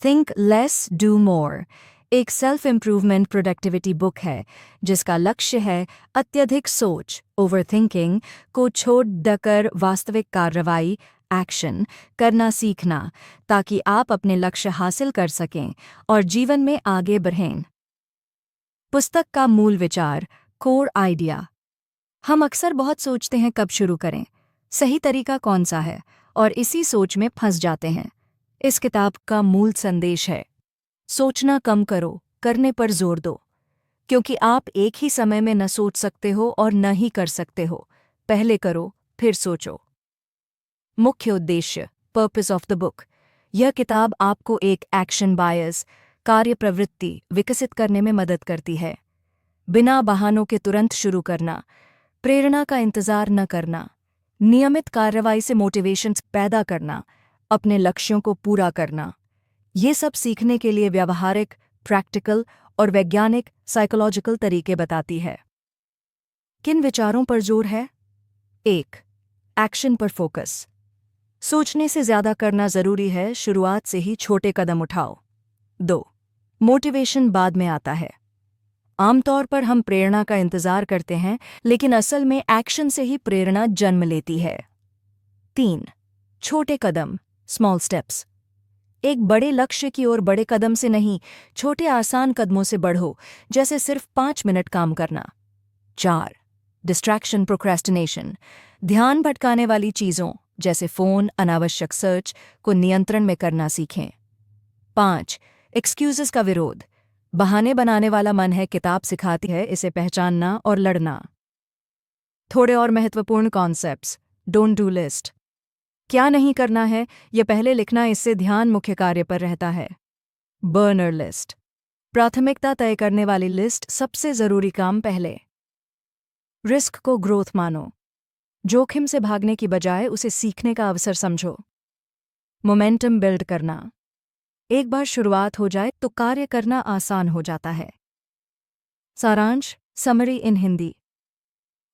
Think less do more एक self improvement productivity book है जिसका लक्ष्य है अत्यधिक सोच ओवरथिंकिंग को छोड़ देकर वास्तविक कार्रवाई एक्शन करना सीखना ताकि आप अपने लक्ष्य हासिल कर सकें और जीवन में आगे बढ़ें। पुस्तक का मूल विचार कोर आइडिया। हम अक्सर बहुत सोचते हैं कब शुरू करें, सही तरीका कौन सा है, और इसी सोच में फंस जाते हैं। इस किताब का मूल संदेश है सोचना कम करो, करने पर जोर दो, क्योंकि आप एक ही समय में न सोच सकते हो और न ही कर सकते हो। पहले करो फिर सोचो। मुख्य उद्देश्य पर्पस ऑफ द बुक। यह किताब आपको एक एक्शन बायस कार्य प्रवृत्ति विकसित करने में मदद करती है। बिना बहानों के तुरंत शुरू करना, प्रेरणा का इंतजार न करना, नियमित कार्रवाई से मोटिवेशंस पैदा करना, अपने लक्ष्यों को पूरा करना। ये सब सीखने के लिए व्यावहारिक, प्रैक्टिकल और वैज्ञानिक साइकोलॉजिकल तरीके बताती है। किन विचारों पर जोर है? 1. एक्शन पर फोकस। सोचने से ज्यादा करना जरूरी है, शुरुआत से ही छोटे कदम उठाओ। 2. मोटिवेशन बाद में आता है। आमतौर पर हम प्रेरणा का इंतजार करते हैं, लेकिन असल में एक्शन से ही प्रेरणा जन्म लेती है। 3. छोटे कदम स्मॉल स्टेप्स। एक बड़े लक्ष्य की ओर बड़े कदम से नहीं, छोटे आसान कदमों से बढ़ो, जैसे सिर्फ 5 मिनट काम करना। 4. Distraction procrastination. ध्यान भटकाने वाली चीज़ों जैसे फ़ोन, अनावश्यक सर्च को नियंत्रण में करना सीखें। 5. एक्सक्यूजेस का विरोध। बहाने बनाने वाला मन है, किताब सिखाती है इसे पहचानना और लड़ना। थोड़े और महत्वपूर्ण कॉन्सेप्ट्स। Don't do list. क्या नहीं करना है यह पहले लिखना, इससे ध्यान मुख्य कार्य पर रहता है। Burner list. प्राथमिकता तय करने वाली लिस्ट, सबसे जरूरी काम पहले। रिस्क को ग्रोथ मानो। जोखिम से भागने की बजाय उसे सीखने का अवसर समझो। मोमेंटम बिल्ड करना। एक बार शुरुआत हो जाए तो कार्य करना आसान हो जाता है। सारांश समरी इन हिंदी।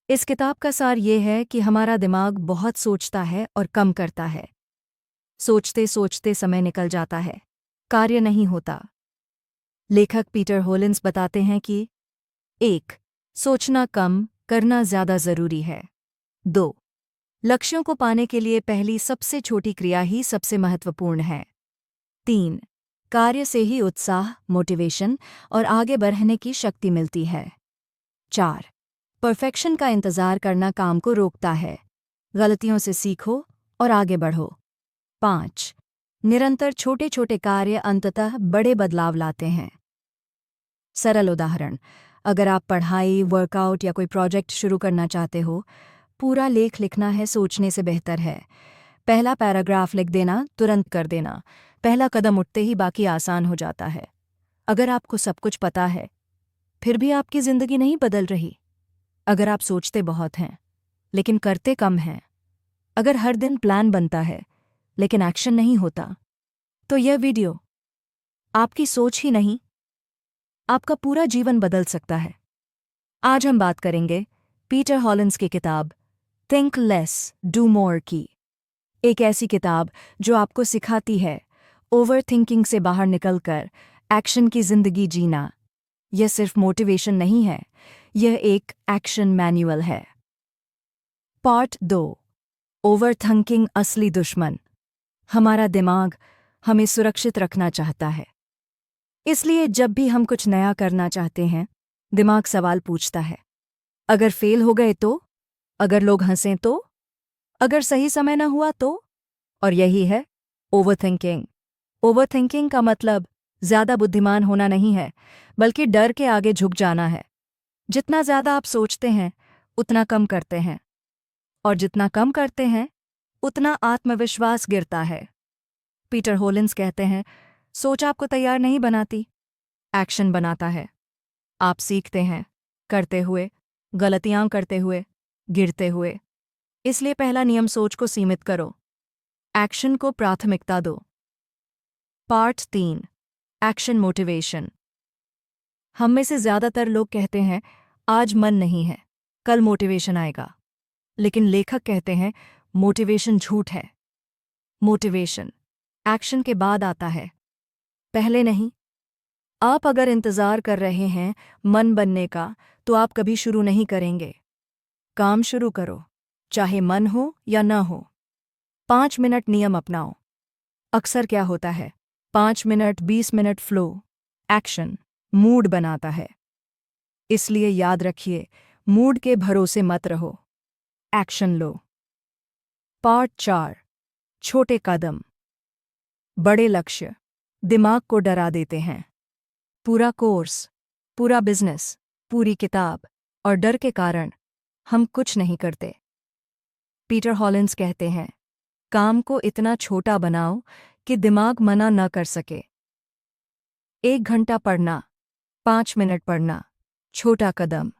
इस किताब का सार ये है कि हमारा दिमाग बहुत सोचता है और कम करता है। सोचते सोचते समय निकल जाता है, कार्य नहीं होता। लेखक पीटर होलिंस बताते हैं कि 1. सोचना कम, करना ज्यादा जरूरी है। 2. लक्ष्यों को पाने के लिए पहली सबसे छोटी क्रिया ही सबसे महत्वपूर्ण है। 3. कार्य से ही उत्साह, मोटिवेशन और आगे बढ़ने की शक्ति मिलती है। 4. परफेक्शन का इंतजार करना काम को रोकता है। गलतियों से सीखो और आगे बढ़ो। 5. निरंतर छोटे छोटे कार्य अंततः बड़े बदलाव लाते हैं। सरल उदाहरण, अगर आप पढ़ाई, वर्कआउट या कोई प्रोजेक्ट शुरू करना चाहते हो, पूरा लेख लिखना है सोचने से बेहतर है। पहला पैराग्राफ लिख देना, तुरंत कर देना। पहला कदम उठते ही बाकी आसान हो जाता है। अगर आपको सब कुछ पता है, फिर भी आपकी जिंदगी नहीं बदल रही। अगर आप सोचते बहुत हैं, लेकिन करते कम हैं। अगर हर दिन प्लान बनता है, लेकिन एक्शन नहीं होता, तो यह वीडियो आपकी सोच ही नहीं, आपका पूरा जीवन बदल सकता है। आज हम बात करेंगे पीटर हॉलिंस की किताब थिंक लेस डू मोर की। एक ऐसी किताब जो आपको सिखाती है ओवर थिंकिंग से बाहर निकलकर एक्शन की जिंदगी जीना। यह सिर्फ मोटिवेशन नहीं है, यह एक एक्शन मैनुअल है। पार्ट 2। ओवर थिंकिंग असली दुश्मन। हमारा दिमाग हमें सुरक्षित रखना चाहता है, इसलिए जब भी हम कुछ नया करना चाहते हैं, दिमाग सवाल पूछता है, अगर फेल हो गए तो, अगर लोग हंसें तो, अगर सही समय न हुआ तो। और यही है ओवरथिंकिंग। ओवरथिंकिंग का मतलब ज्यादा बुद्धिमान होना नहीं है, बल्कि डर के आगे झुक जाना है। जितना ज्यादा आप सोचते हैं, उतना कम करते हैं, और जितना कम करते हैं, उतना आत्मविश्वास गिरता है। पीटर होलिंस कहते हैं, सोच आपको तैयार नहीं बनाती, एक्शन बनाता है। आप सीखते हैं करते हुए, गलतियां करते हुए, गिरते हुए। इसलिए पहला नियम, सोच को सीमित करो, एक्शन को प्राथमिकता दो। पार्ट 3। Action motivation. हम में से ज्यादातर लोग कहते हैं, आज मन नहीं है, कल मोटिवेशन आएगा। लेकिन लेखक कहते हैं, मोटिवेशन झूठ है। मोटिवेशन एक्शन के बाद आता है। पहले नहीं। आप अगर इंतज़ार कर रहे हैं मन बनने का, तो आप कभी शुरू नहीं करेंगे। काम शुरू करो, चाहे मन हो या न हो। 5 मिनट नियम अपनाओ। अक्सर क्या होता है, 5 minute 20 minute flow, action, mood बनाता है। इसलिए याद रखिए, मूड के भरोसे मत रहो, एक्शन लो। पार्ट 4, छोटे कदम, बड़े लक्ष्य दिमाग को डरा देते हैं। पूरा कोर्स, पूरा बिजनेस, पूरी किताब और डर के कारण हम कुछ नहीं करते। पीटर हॉलिंस कहते हैं, काम को इतना छोटा बनाओ कि दिमाग मना न कर सके। 1 घंटा पढ़ना, 5 मिनट पढ़ना, छोटा कदम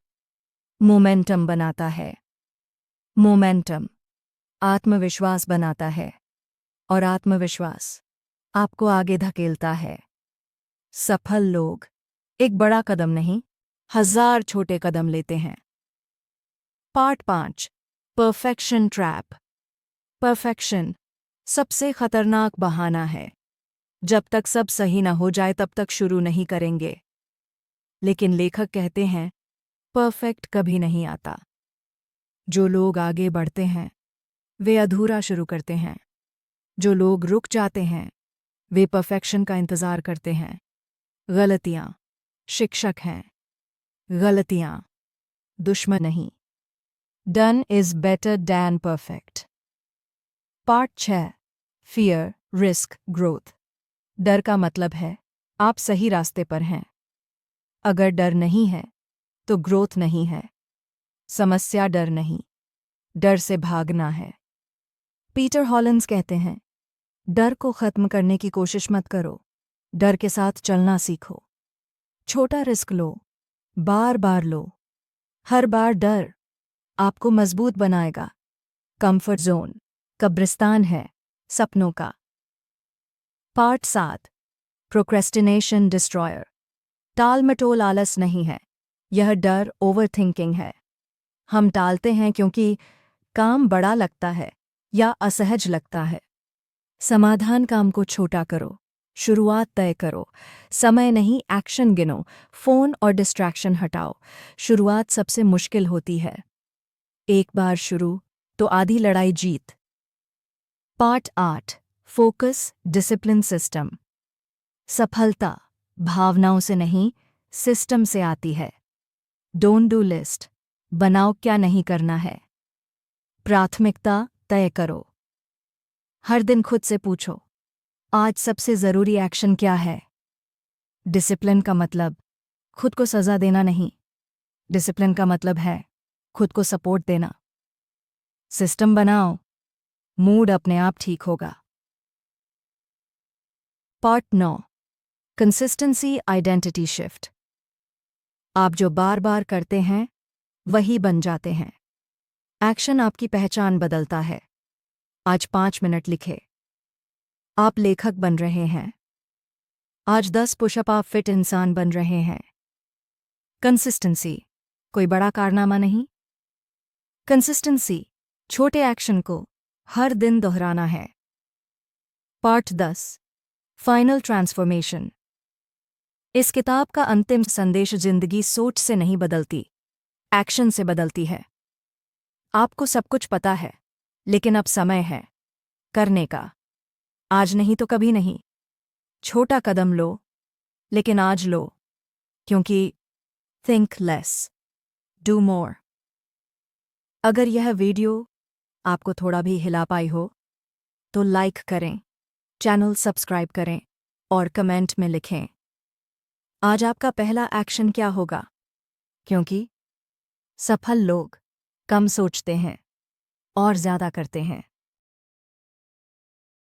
मोमेंटम बनाता है। मोमेंटम आत्मविश्वास बनाता है, और आत्मविश्वास आपको आगे धकेलता है। सफल लोग एक बड़ा कदम नहीं, 1000 छोटे कदम लेते हैं। Part 5, perfection trap. परफेक्शन सबसे खतरनाक बहाना है। जब तक सब सही न हो जाए तब तक शुरू नहीं करेंगे। लेकिन लेखक कहते हैं, परफेक्ट कभी नहीं आता। जो लोग आगे बढ़ते हैं वे अधूरा शुरू करते हैं। जो लोग रुक जाते हैं वे परफेक्शन का इंतज़ार करते हैं। गलतियाँ शिक्षक हैं, गलतियाँ दुश्मन नहीं। Done is better than perfect. Part 6, fear, risk, growth. डर का मतलब है आप सही रास्ते पर हैं। अगर डर नहीं है तो ग्रोथ नहीं है। समस्या डर नहीं, डर से भागना है। पीटर हॉलिंस कहते हैं, डर को खत्म करने की कोशिश मत करो, डर के साथ चलना सीखो। छोटा रिस्क लो, बार बार लो। हर बार डर आपको मजबूत बनाएगा। कंफर्ट जोन कब्रिस्तान है सपनों का। Part 7, procrastination destroyer. टाल मटोल आलस नहीं है, यह डर ओवरथिंकिंग है। हम टालते हैं क्योंकि काम बड़ा लगता है या असहज लगता है। समाधान काम को छोटा करो, शुरुआत तय करो। समय नहीं, एक्शन गिनो। फ़ोन और डिस्ट्रैक्शन हटाओ। शुरुआत सबसे मुश्किल होती है। एक बार शुरू तो आधी लड़ाई जीत। Part 8, focus, discipline, system. सफलता भावनाओं से नहीं, सिस्टम से आती है। डोंट डू लिस्ट, बनाओ क्या नहीं करना है। प्राथमिकता तय करो। हर दिन खुद से पूछो, आज सबसे ज़रूरी एक्शन क्या है। डिसिप्लिन का मतलब खुद को सज़ा देना नहीं, डिसिप्लिन का मतलब है खुद को सपोर्ट देना। सिस्टम बनाओ, मूड अपने आप ठीक होगा। Part 9, consistency, identity shift. आप जो बार बार करते हैं वही बन जाते हैं। एक्शन आपकी पहचान बदलता है। आज 5 मिनट लिखे, आप लेखक बन रहे हैं। आज 10 पुशअप, आप फिट इंसान बन रहे हैं। कंसिस्टेंसी कोई बड़ा कारनामा नहीं। कंसिस्टेंसी छोटे एक्शन को हर दिन दोहराना है। Part 10, final transformation. इस किताब का अंतिम संदेश, जिंदगी सोच से नहीं बदलती, एक्शन से बदलती है। आपको सब कुछ पता है, लेकिन अब समय है करने का। आज नहीं तो कभी नहीं। छोटा कदम लो, लेकिन आज लो, क्योंकि थिंक लेस, डू मोर। अगर यह वीडियो आपको थोड़ा भी हिला पाई हो तो लाइक करें, चैनल सब्सक्राइब करें और कमेंट में लिखें आज आपका पहला एक्शन क्या होगा। क्योंकि सफल लोग कम सोचते हैं और ज़्यादा करते हैं।